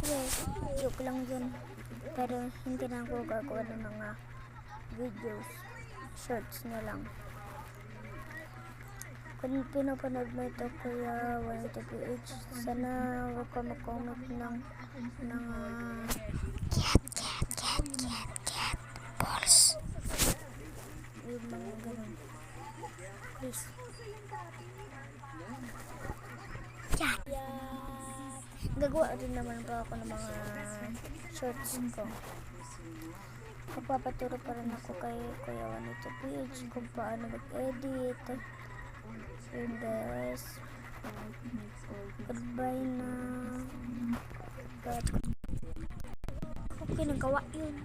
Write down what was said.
Yes, joke lang yun. Pero hindi na ako gagawa ng mga videos. Shorts na lang. Kung pinapanood mo ito, Kuya 180PH, sana huwag ka mag-comment ng balls. Yung mga ganun. Please. Gagawa rin naman pa ako ng mga shorts ko. Magpapaturo pa rin ako kay Kuya 180PH kung paano mag-edit. Yun guys. Goodbye na. Okay, nagawa yun.